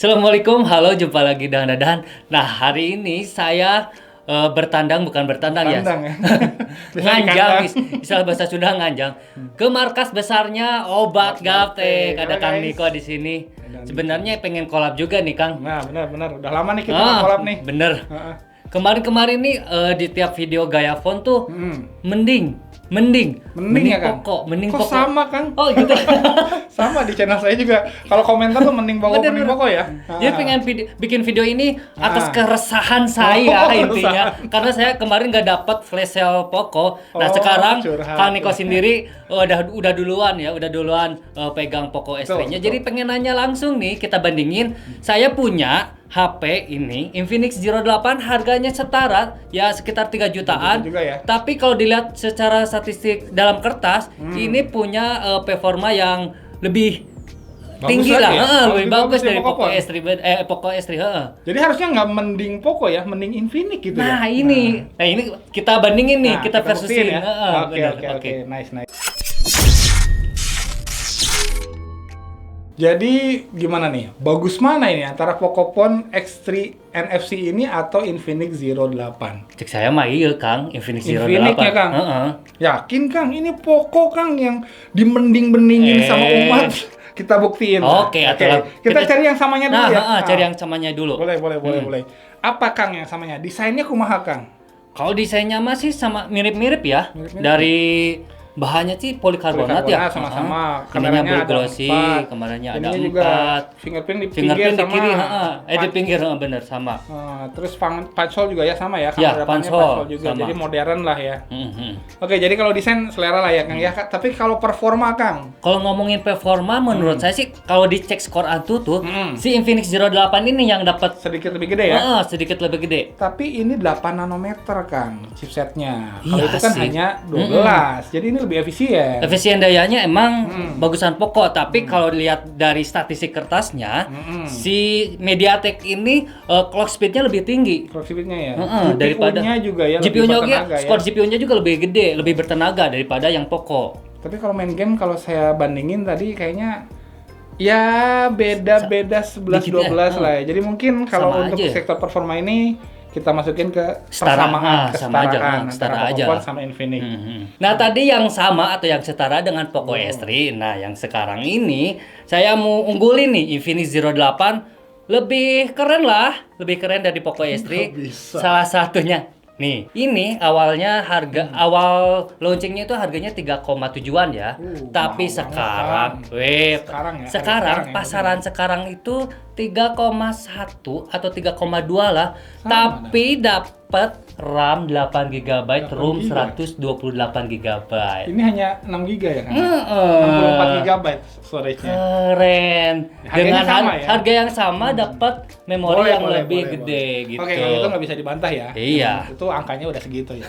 Assalamualaikum, halo, jumpa lagi dengan Dadan. Nah, hari ini saya bukan bertandang ya. Tandang ya. Nganjang, istilah bahasa Sunda nganjang. Ke markas besarnya Obat Gaptek. Ada Kang Niko di sini. Sebenarnya pengen collab juga nih, Kang. Nah, benar. Udah lama nih kita collab nih. Bener. Kemarin nih di tiap video gaya font tuh mending ya, Kang? mending Kok pokok. sama, Kang? Oh, gitu. Sama di channel saya juga. Kalau komentar tuh mending pokok ya. Dia pengen bikin video ini atas keresahan saya intinya. Karena saya kemarin nggak dapat flash sale Poco. Nah, sekarang curhat. Kang Niko sendiri udah duluan pegang Poco S3-nya. Jadi pengen nanya langsung nih, kita bandingin. Saya punya HP ini Infinix Zero 8 harganya setara ya sekitar 3 jutaan. Juga ya. Tapi kalau dilihat secara statistik dalam kertas, ini punya performa yang lebih tinggi lah, lebih bagus dari Poco S3, Jadi harusnya nggak mending Poco ya, mending Infinix gitu ya. Nah, ini kita bandingin nih, kita versusin buktiin ya. Oke. Nice. Jadi gimana nih? Bagus mana ini antara Pocophone X3 NFC ini atau Infinix Zero 8? Cek saya mah iya, Kang, Infinix Zero 8. Infinix-nya, Kang. Yakin, Kang? Ini Poco, Kang, yang dimending-mendingin sama umat. Kita buktiin. Oke. Kita cari yang samanya dulu ya. Cari yang samanya dulu. Boleh. Apa, Kang, yang samanya? Desainnya kumaha, Kang? Kalau desainnya masih sama mirip-mirip ya. Dari bahannya sih polikarbonat ya. Sama-sama. Kameranya Kameranya ada glossy, 4. kameranya ada Ininya juga 4. fingerprint di Fingerprint di sama. kiri, di pinggir bener sama. Terus pansol juga ya sama ya. Ya, Kamera depannya pansol juga. sama. Jadi modern lah ya. Mhm. Oke, jadi kalau desain selera lah ya, Kang ya. Tapi kalau performa, Kang? Kalau ngomongin performa, menurut saya sih kalau dicek skor Antutu, si Infinix Zero 8 ini yang dapat Sedikit lebih gede ya. sedikit lebih gede. Tapi ini 8 nanometer, Kang, chipsetnya. Kalau Iya itu kan sih. hanya 12. Jadi ini lebih efisien. Efisien dayanya emang bagusan Poco, tapi kalau dilihat dari statistik kertasnya, si MediaTek ini clock speed-nya lebih tinggi. Clock speed-nya ya. Daripada GPU-nya juga ya, GPU-nya lebih bertenaga ya. skor GPU-nya juga lebih gede, lebih bertenaga daripada yang Poco. Tapi kalau main game, kalau saya bandingin tadi kayaknya ya beda 11-12 lah ya. Jadi mungkin kalau Sama untuk aja. sektor performa ini kita masukin ke Setara kesetaraan aja. antara Pocophone sama Infinix. Nah, tadi yang sama atau yang setara dengan Poco S3. Nah, yang sekarang ini saya mau unggulin nih Infinix Zero 8 lebih keren dari Poco S3. bisa. Salah satunya nih, ini awalnya awal launchingnya itu harganya 3,7-an ya. Tapi mahal sekarang, sekarang ya, pasaran sekarang itu 3,1 atau 3,2 lah. Tapi dapat RAM 8 GB, ROM 128 GB. Ini hanya 6 GB ya kan? 64 GB storage-nya. Keren. Harganya Dengan sama ya? harga yang sama dapat memori yang lebih gede gitu. Oke, kalau itu nggak bisa dibantah ya. Iya. Itu angkanya udah segitu ya.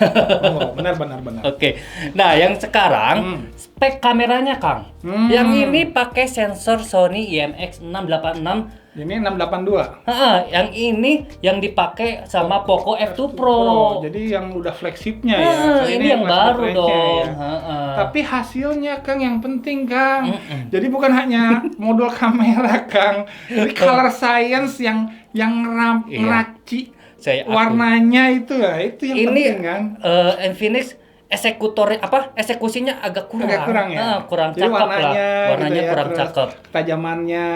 Benar. Oke. Nah, yang sekarang spek kameranya, Kang. Yang ini pakai sensor Sony IMX686. Ini 682. Yang ini yang dipakai sama Poco F2 Pro. Jadi yang udah flagshipnya ya. Ini yang baru flagship dong. ya. Tapi hasilnya, Kang, yang penting, Kang. Jadi bukan hanya modul kamera, Kang. Jadi color science yang ngeraci warnanya itu ya. Itu yang penting, kan. Infinix eksekusinya agak kurang ya. Kurang jadi cakep lah. Warnanya gitu ya, kurang terus cakep. Ketajamannya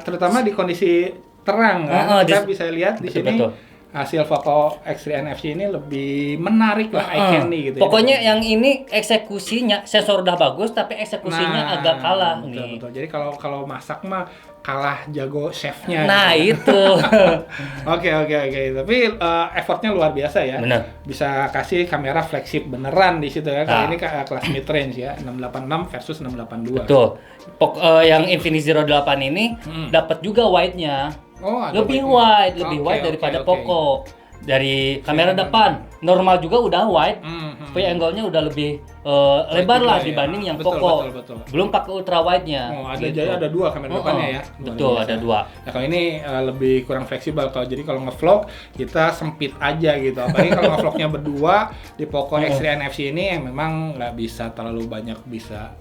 terutama di kondisi terang kan. Kita bisa lihat di sini betul. hasil Poco X3 NFC ini lebih menarik lah, eye candy gitu. Pokoknya yang ini eksekusinya sensor udah bagus tapi eksekusinya agak kalah nih. Betul. Jadi kalau masak mah kalah jago chefnya. Nah, gitu. itu. Oke. Tapi effortnya luar biasa ya. Bener. Bisa kasih kamera flagship beneran di situ ya. Kali ini kelas mid range ya, 686 versus 682. Betul. Yang Infinix Zero 8 ini dapat juga wide-nya. Lebih wide daripada Poco. Dari kamera depan normal juga udah wide, tapi angle-nya udah lebih lebar lah dibanding yang Poco. Betul. Belum pakai ultra wide-nya. Jadi ada dua kamera depannya ya. Betul, ada dua. Nah, kalau ini lebih kurang fleksibel. Jadi kalau nge-vlog kita sempit aja gitu. Apalagi kalau nge-vlognya berdua di Poco X3 NFC ini yang memang nggak bisa terlalu banyak bisa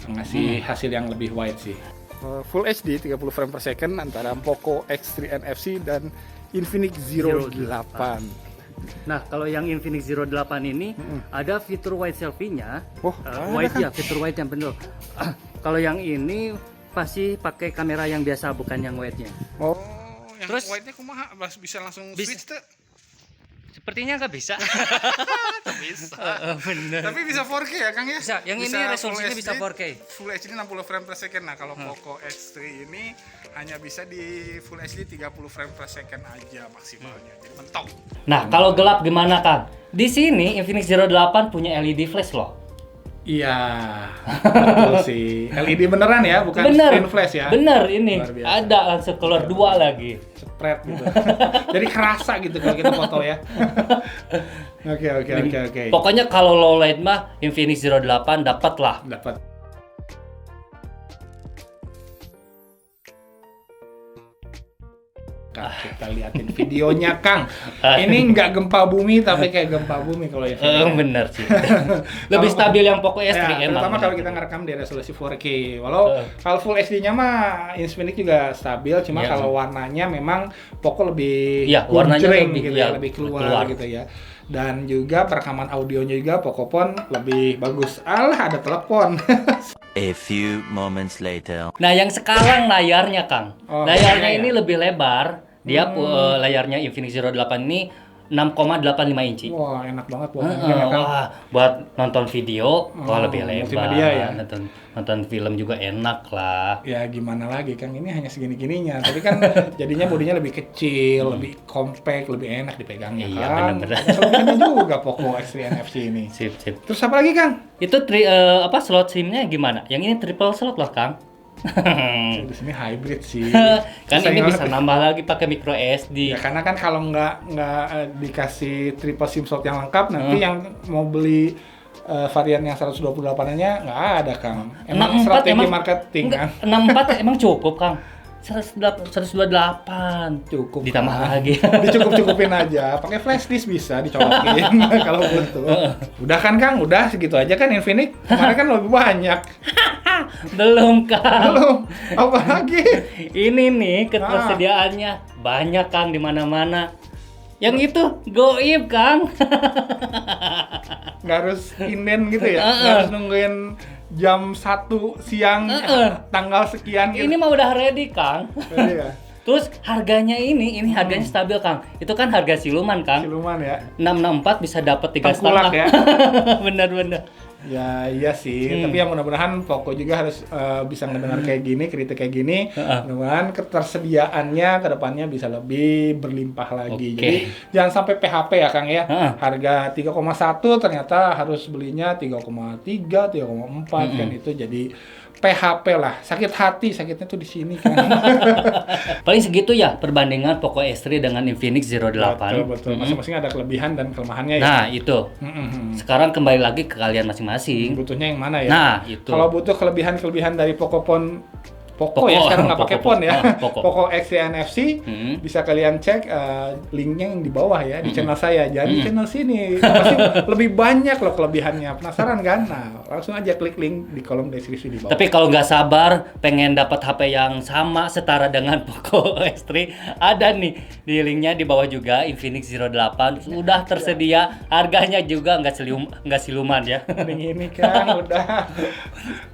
ngasih hasil yang lebih wide sih. Full HD 30 frame per second antara Poco X3 NFC dan Infinix Zero 8. Nah, kalau yang Infinix Zero 8 ini ada fitur wide selfie-nya. Wide ya, fitur wide yang benar. Kalau yang ini pasti pakai kamera yang biasa, bukan yang wide-nya. Oh, yang terus wide-nya kumaha? Bisa langsung switch tuh? Sepertinya nggak bisa. Bisa. Bener. Tapi bisa 4K ya, Kang ya? Bisa. Yang ini resolusinya bisa 4K. Full HD 60 frame per second. Nah, kalau Poco X3 ini hanya bisa di Full HD 30 frame per second aja maksimalnya. Jadi mentok. Nah, kalau gelap gimana, Kang? Di sini Infinix Zero 8 punya LED flash loh. Iya, betul sih. LED beneran ya, bukan screen flash ya? Bener ini. Ada langsung keluar 2 lagi. Spread gitu. Jadi kerasa gitu kalau kita foto ya. Oke. Pokoknya kalau low light mah Infinix Zero 8 dapat lah. Dapat. Kita liatin videonya, Kang. Ini nggak gempa bumi tapi kayak gempa bumi kalau ya. Bener sih. Lebih stabil yang Poco S3 ya, terutama kalau kita ngerekam di resolusi 4K. Walau kalau Full HD-nya mah Infinix juga stabil, cuma kalau warnanya memang Poco lebih warnanya lebih keluar gitu ya. Dan juga perekaman audionya juga Poco Phone lebih bagus. Alah, ada telepon. A few moments later. Nah, yang sekarang layarnya, Kang. Layarnya ini lebih lebar. Dia layarnya Infinix Zero 8 ini 6,85 inci. Wah, enak banget buat nonton video, lebih lebar. Multimedia ya. Nonton film juga enak lah. Ya gimana lagi, Kang, ini hanya segini-gininya. Tapi kan jadinya bodinya lebih kecil, lebih compact, lebih enak dipegangnya. Iya, kan. benar-benar. Selalunya juga Poco X3 NFC ini. Sip. Terus apa lagi, Kang? Itu slot SIM-nya gimana? Yang ini triple slot loh, Kang. Di sini hybrid sih. Kan ini bisa nambah lagi pakai micro SD. Ya karena kan kalau nggak dikasih triple SIM slot yang lengkap, nanti yang mau beli varian yang 128-nya nggak ada, Kang. Emang strategi marketing, Kang. 64 emang cukup, Kang. 128 cukup. Ditambah lagi. Dicukup-cukupin aja. Pakai flash disk bisa dicolokin kalau butuh. Udah kan, Kang? Udah segitu aja kan Infinix. Kemarin kan lebih banyak. Belum, Kang. Belum. Apa lagi? Ini nih ketersediaannya banyak, Kang, di mana-mana. Yang itu goib, Kang. Nggak harus inden gitu ya? Nggak harus nungguin jam 1 siang tanggal sekian gitu. Ini mah udah ready, Kang. Ready ya? Terus harganya ini harganya stabil, Kang. Itu kan harga siluman, Kang. Siluman ya. 664 bisa dapat 3,5 ya. Bener. Ya iya sih, tapi ya mudah-mudahan Poco juga harus bisa ngedengar kayak gini, kritik kayak gini. Mudah-mudahan ketersediaannya ke depannya bisa lebih berlimpah lagi. Jadi jangan sampai PHP ya, Kang ya. Harga 3,1 ternyata harus belinya 3,3, 3,4 kan, itu jadi PHP lah. Sakit hati, sakitnya tuh di sini, kan. Paling segitu ya perbandingan Poco S3 dengan Infinix Zero 8. Betul. Masing-masing ada kelebihan dan kelemahannya ya. Nah, itu. Sekarang kembali lagi ke kalian masing-masing. Butuhnya yang mana ya? Nah, itu. Kalau butuh kelebihan-kelebihan dari Poco ya, sekarang nggak pakai phone ya. Poco X3 NFC bisa kalian cek linknya yang di bawah ya di channel saya. Jadi channel sini pasti lebih banyak loh kelebihannya. Penasaran kan? Nah, langsung aja klik link di kolom deskripsi di bawah. Tapi kalau nggak sabar pengen dapat HP yang sama setara dengan Poco X3, ada nih di linknya di bawah juga. Infinix Zero 8 sudah tersedia, harganya juga nggak siluman ya. Ini kan udah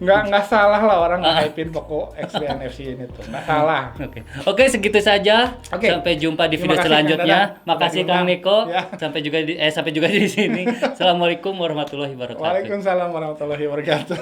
nggak salah lah orang nge-hypein Poco X3 NFC ini tuh, nggak salah. Oke, segitu saja. Sampai jumpa di video selanjutnya. Makasih, Kang Niko. Sampai juga di sini. Assalamualaikum warahmatullahi wabarakatuh. Waalaikumsalam warahmatullahi wabarakatuh.